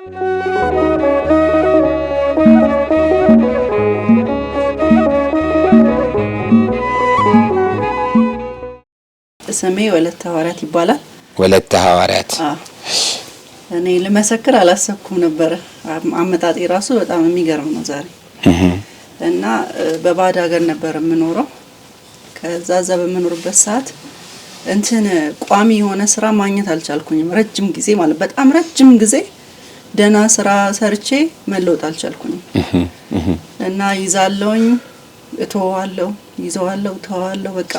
ስሜ ወለተ ሐዋርያት ይባላል። ወለተ ሐዋርያት እኔ ለመሰክር አላሰብኩም ነበር። አመጣጤ ራሱ በጣም የሚገርም ነው ዛሬ እና በባዳ ሀገር ነበር የምኖረው። ከዛ በምኖርበት ሰዓት ቋሚ የሆነ ስራ ማግኘት አልቻልኩኝም። ረጅም ጊዜ ማለት በጣም ረጅም ጊዜ ደና ስራ ሰርቼ መለወጥ አልቻልኩኝም እና ይዛለውኝ እተዋለሁ ይዘዋለሁ ተዋለሁ በቃ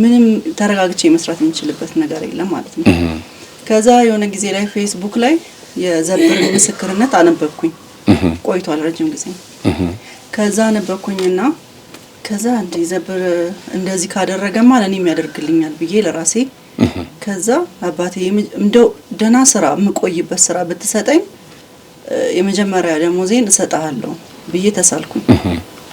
ምንም ተረጋግቼ መስራት የምችልበት ነገር የለም ማለት ነው። ከዛ የሆነ ጊዜ ላይ ፌስቡክ ላይ የዘብር ምስክርነት አነበብኩኝ። ቆይቷል ረጅም ጊዜ። ከዛ አነበብኩኝና ከዛ እንደ ዘብር እንደዚህ ካደረገማ ለኔም ያደርግልኛል ብዬ ለራሴ ከዛ አባቴ እንደው ደና ስራ የምቆይበት ስራ ብትሰጠኝ የመጀመሪያ ደሞዜን እሰጣለሁ ብዬ ተሳልኩኝ።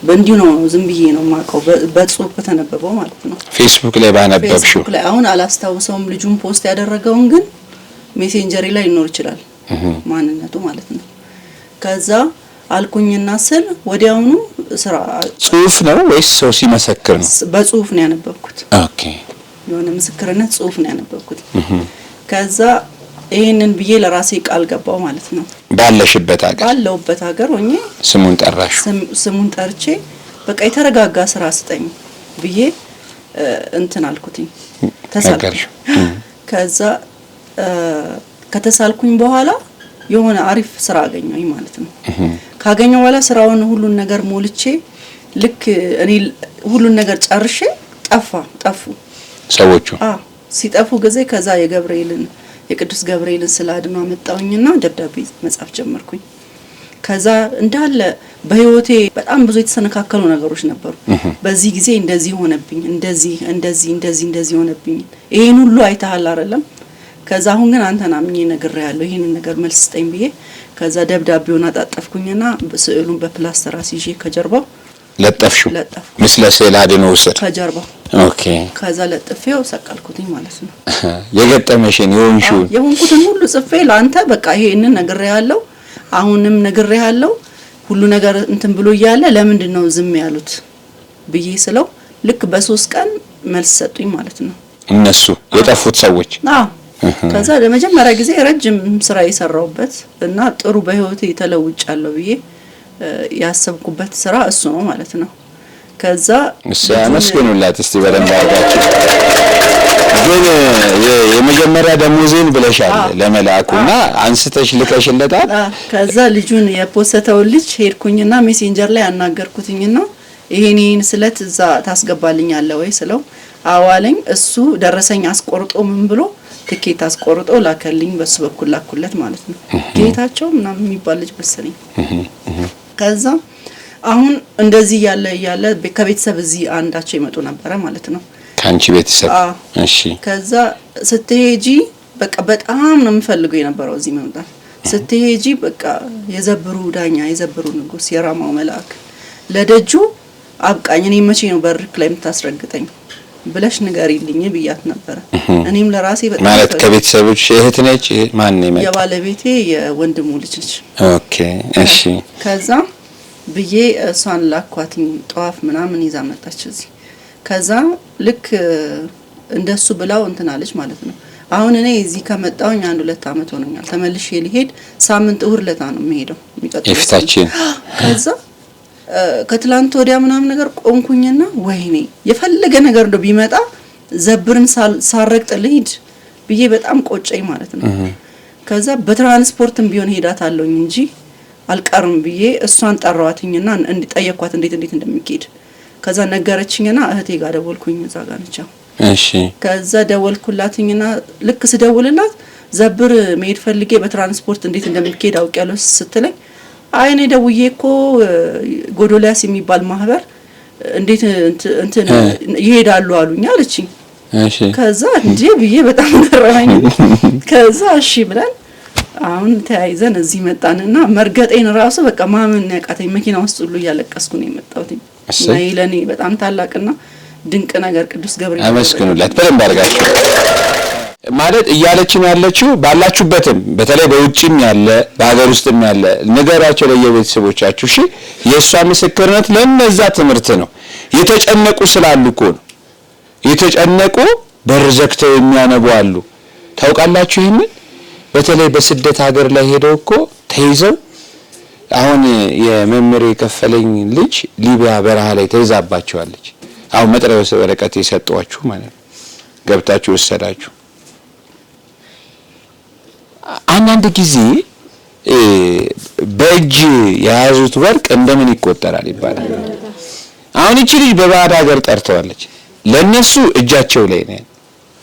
በእንዲሁ ነው ዝም ብዬ ነው ማቀው በጽሁፍ ተነበበው ማለት ነው። ፌስቡክ ላይ ባነበብሽው ፌስቡክ ላይ አሁን አላስታውሰውም ልጁን ፖስት ያደረገውን ግን ሜሴንጀሪ ላይ ይኖር ይችላል ማንነቱ ማለት ነው። ከዛ አልኩኝና ስል ወዲያውኑ ስራ ጽሁፍ ነው ወይስ ሰው ሲመሰክር ነው? በጽሁፍ ነው ያነበብኩት። ኦኬ የሆነ ምስክርነት ጽሁፍ ነው ያነበብኩት። ከዛ ይሄንን ብዬ ለራሴ ቃል ገባው ማለት ነው። ባለውበት ሀገር ሆኜ ስሙን ጠርቼ በቃ የተረጋጋ ስራ ስጠኝ ብዬ አልኩትኝ ተሳልኩኝ። ከዛ ከተሳልኩኝ በኋላ የሆነ አሪፍ ስራ አገኘሁኝ ማለት ነው። ካገኘሁ በኋላ ስራውን ሁሉን ነገር ሞልቼ ልክ እኔ ሁሉን ነገር ጨርሼ ጠፉ ሰዎቹ። ሲጠፉ ጊዜ ከዛ የቅዱስ ገብርኤልን ስላድኖ አመጣውኝና ደብዳቤ መጻፍ ጀመርኩኝ። ከዛ እንዳለ በህይወቴ በጣም ብዙ የተሰነካከሉ ነገሮች ነበሩ። በዚህ ጊዜ እንደዚህ ሆነብኝ እንደዚህ ሆነብኝ ይሄን ሁሉ አይተሃል አይደለም? ከዛ አሁን ግን አንተና ምኜ ነግሬያለሁ ይሄንን ነገር መልስ ስጠኝ ብዬ ከዛ ደብዳቤውን አጣጣፍኩኝና ስዕሉን በፕላስተር አስይዤ ከጀርባው ለጠፍኩ ምስለ ስዕል አድኖ ውስጥ ከጀርባው። ኦኬ ከዛ ለጥፌው ሰቀልኩትኝ ማለት ነው። የገጠመሽን የሆንኩትን ሁሉ ጽፌ ለአንተ በቃ ይሄንን ነግሬያለሁ አሁንም ነግሬያለሁ ሁሉ ነገር ብሎ ይያለ ለምንድን ነው ዝም ያሉት ብዬ ስለው ልክ በ3 ቀን መልስ ሰጡኝ ማለት ነው እነሱ የጠፉት ሰዎች። ከዛ ለመጀመሪያ ጊዜ ረጅም ስራ የሰራውበት እና ጥሩ በህይወቴ ተለውጫለሁ ብዬ ያሰብኩበት ስራ እሱ ነው ማለት ነው። ከዛ መስገኑላት እስቲ በደንብ አድርጋችሁ ግን የመጀመሪያ ደሞዜን ብለሻል ለመላኩና አንስተሽ ልከሽለታል። ከዛ ልጁን የፖስተው ልጅ ሄድኩኝና ሜሴንጀር ላይ አናገርኩትኝና ይሄን ስለት እዛ ታስገባልኛለህ ወይ ስለው አዋለኝ። እሱ ደረሰኝ አስቆርጦ ምን ብሎ ትኬት አስቆርጦ ላከልኝ። በሱ በኩል ላኩለት ማለት ነው። ጌታቸው ምናምን የሚባል ልጅ መሰለኝ። ከዛ አሁን እንደዚህ ያለ ከቤተሰብ እዚህ አንዳቸው ይመጡ ነበር ማለት ነው። ካንቺ ቤተሰብ? እሺ። ከዛ ስትሄጂ በቃ በጣም ነው የምፈልገው የነበረው እዚህ መምጣት። ስትሄጂ በቃ የዘብሩ ዳኛ የዘብሩ ንጉስ የራማው መልአክ ለደጁ አብቃኝ እኔ መቼ ነው በርክ ላይ የምታስረግጠኝ ብለሽ ንገሪልኝ ብያት ነበር። እኔም ለራሴ በጣም ማለት ከቤተሰቦች እህት ነች ማን ነው ማለት? የባለቤቴ የወንድሙ ልጅ ነች። ኦኬ እሺ። ከዛ ብዬ እሷን ላኳትኝ ጧፍ ምናምን ይዛ መጣች እዚህ። ከዛ ልክ እንደሱ ብላው አለች ማለት ነው። አሁን እኔ እዚህ ከመጣሁኝ 1-2 አመት ሆነኛል። ተመልሼ ልሄድ ሳምንት እሁድ ለታ ነው የምሄደው የሚቀጥለው። ከዛ ከትላንት ወዲያ ምናምን ነገር ቆንኩኝና ወይኔ የፈለገ ነገር እንደው ቢመጣ ዘብርን ሳረግጥ ልሂድ ብዬ በጣም ቆጨኝ ማለት ነው። ከዛ በትራንስፖርትም ቢሆን ሄዳታለሁኝ እንጂ አልቀርም ብዬ እሷን ጠራዋትኝና እንዲጠየኳት እንዴት እንደሚሄድ ከዛ ነገረችኝና እህቴ ጋር ደወልኩኝ። እዛ ጋር ነች። እሺ። ከዛ ደወልኩላትኝና ልክ ስደውልላት ዘብር መሄድ ፈልጌ በትራንስፖርት እንዴት እንደሚሄድ አውቂያለሁ ስትለኝ አይኔ ደውዬ እኮ ጎዶልያስ የሚባል ማህበር እንዴት ይሄዳሉ አሉኝ አለችኝ። እሺ። ከዛ እንዴ ብዬ በጣም ገረመኝ። ከዛ እሺ ብለን አሁን ተያይዘን እዚህ መጣንና መርገጤን ራሱ በቃ ማመን ያቃተኝ መኪና ውስጥ ሁሉ እያለቀስኩ ነው የመጣሁት። ለኔ በጣም ታላቅና ድንቅ ነገር ቅዱስ ገብርኤል አመስግኑላት በደንብ አድርጋችሁ። ማለት እያለችም ያለችው ባላችሁበትም በተለይ በውጪም ያለ በሀገር ውስጥም ያለ ንገሯቸው ለየቤተሰቦቻችሁ። እሺ የእሷ ምስክርነት ለነዛ ትምህርት ነው። የተጨነቁ ስላሉ እኮ ነው። የተጨነቁ በር ዘግተው የሚያነቡ አሉ። ታውቃላችሁ ይሄንን? በተለይ በስደት ሀገር ላይ ሄደው እኮ ተይዘው አሁን የመምህር የከፈለኝ ልጅ ሊቢያ በረሃ ላይ ተይዛባቸዋለች። አሁን መጥሪያ ወረቀት የሰጧችሁ ማለት ነው፣ ገብታችሁ ወሰዳችሁ። አንዳንድ ጊዜ በእጅ የያዙት ወርቅ እንደምን ይቆጠራል ይባላል። አሁን እቺ ልጅ በባዕድ ሀገር ጠርተዋለች፣ ለነሱ እጃቸው ላይ ነው።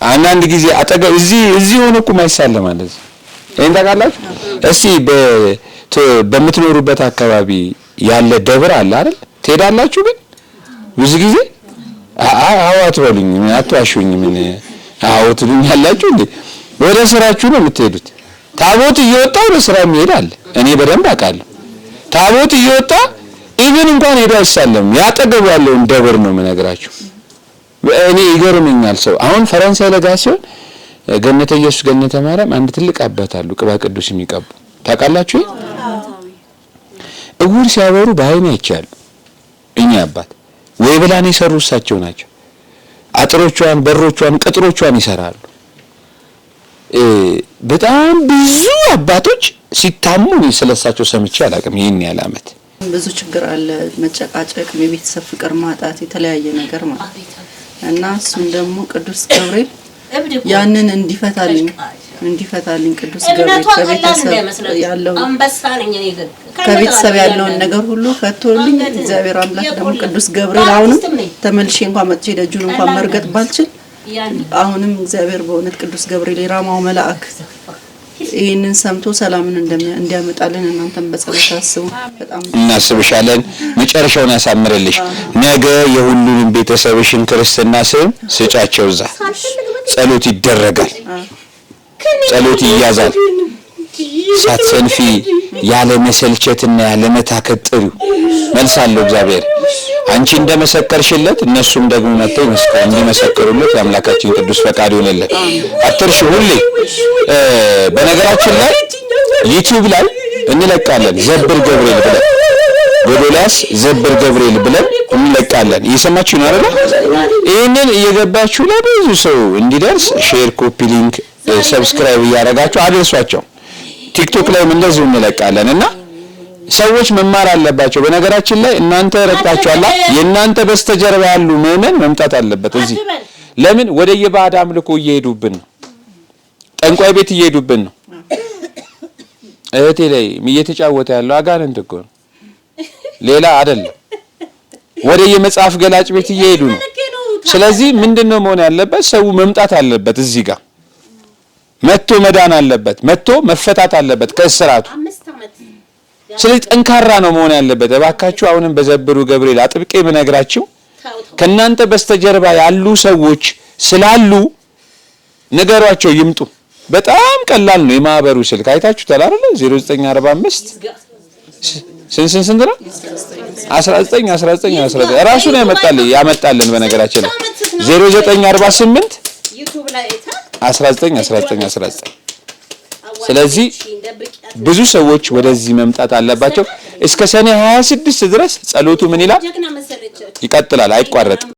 አንዳንድ ጊዜ አጠገብ እዚህ ሆኖ እኮ ማይሳለ ማለት ነው። እኔን ታውቃላችሁ? እስቲ በምትኖሩበት አካባቢ ያለ ደብር አለ አይደል? ትሄዳላችሁ? ግን ብዙ ጊዜ አዎ አትበሉኝ፣ አትዋሹኝ። ምን አዎ ትሉኛላችሁ እንዴ? ወደ ስራችሁ ነው የምትሄዱት። ታቦት እየወጣ ወደ ስራ ይሄዳል። እኔ በደንብ አውቃለሁ። ታቦት እየወጣ ኢቭን እንኳን ሄዶ አይሳለም። ያጠገቡ ያለውን ደብር ነው የምነግራችሁ። እኔ ይገርመኛል ሰው አሁን ፈረንሳይ ለጋ ሲሆን ገነተ ኢየሱስ ገነተ ማርያም አንድ ትልቅ አባት አሉ ቅባ ቅዱስ የሚቀቡ ታውቃላችሁ? እውር ሲያበሩ በአይኔ አይቻሉ። እኛ አባት ወይ ብላኔ ሰሩ እሳቸው ናቸው። አጥሮቿን፣ በሮቿን፣ ቅጥሮቿን ይሰራሉ። በጣም ብዙ አባቶች ሲታሙ ስለሳቸው ሰምቼ አላውቅም። ይሄን ያለ አመት ብዙ ችግር አለ፣ መጨቃጨቅ፣ የቤተሰብ ፍቅር ማጣት፣ የተለያየ ነገር ማለት እና እሱም ደግሞ ቅዱስ ገብርኤል ያንን እንዲፈታልኝ ቅዱስ ገብርኤል ከቤተሰብ ያለውን ነገር ሁሉ ፈቶልኝ እግዚአብሔር አምላክ ደግሞ ቅዱስ ገብርኤል አሁንም ተመልሼ እንኳን መጥቼ ደጁን እንኳን መርገጥ ባልችል አሁንም እግዚአብሔር በእውነት ቅዱስ ገብርኤል የራማው መልአክ ይሄንን ሰምቶ ሰላምን እንዲያመጣልን እናንተም በጸሎት አስቡ። በጣም እናስብሻለን። መጨረሻውን ያሳምርልሽ። ነገ የሁሉንም ቤተሰብሽን ክርስትና ስም ስጫቸው። እዛ ጸሎት ይደረጋል፣ ጸሎት ይያዛል። ሳትሰንፊ ያለ መሰልቸትና ያለ መታከት ጥሪው መልሳለሁ። እግዚአብሔር አንቺ እንደመሰከርሽለት እነሱም ደግሞ መጥተው እንዲመሰክሩለት የአምላካችን ቅዱስ ፈቃድ ይሁንልን። አትርሺ ሁሌ። በነገራችን ላይ ዩቲዩብ ላይ እንለቃለን ዘብር ገብርኤል ብለን ጎዶልያስ ዘብር ገብርኤል ብለን እንለቃለን። እየሰማችሁ ነው አይደል? ይሄንን እየገባችሁ ለብዙ ሰው እንዲደርስ ሼር፣ ኮፒ ሊንክ፣ ሰብስክራይብ እያደረጋችሁ አድርሷቸው። ቲክቶክ ላይ እንደዚሁ እንለቃለንና ሰዎች መማር አለባቸው። በነገራችን ላይ እናንተ ረድታችኋላ። የእናንተ በስተጀርባ ያሉ ምዕመን መምጣት አለበት እዚህ። ለምን ወደ የባዕድ አምልኮ እየሄዱብን ነው? ጠንቋይ ቤት እየሄዱብን ነው። እህቴ ላይ እየተጫወተ ያለው አጋንንት እኮ ነው፣ ሌላ አይደለም። ወደ የመጽሐፍ ገላጭ ቤት እየሄዱ ነው። ስለዚህ ምንድነው መሆን ያለበት? ሰው መምጣት አለበት እዚህ ጋር መጥቶ መዳን አለበት፣ መጥቶ መፈታት አለበት ከእስራቱ። ስለዚህ ጠንካራ ነው መሆን ያለበት። እባካችሁ አሁንም በዘብሩ ገብርኤል አጥብቄ ብነግራችሁ ከናንተ በስተጀርባ ያሉ ሰዎች ስላሉ ነገሯቸው ይምጡ። በጣም ቀላል ነው። የማህበሩ ስልክ አይታችሁታል አይደል? 0945 ስንት ነው? 19 ራሱ ነው ያመጣልን በነገራችን ላይ 0948 19 ስለዚህ ብዙ ሰዎች ወደዚህ መምጣት አለባቸው። እስከ ሰኔ 26 ድረስ ጸሎቱ ምን ይላል? ይቀጥላል፣ አይቋረጥም።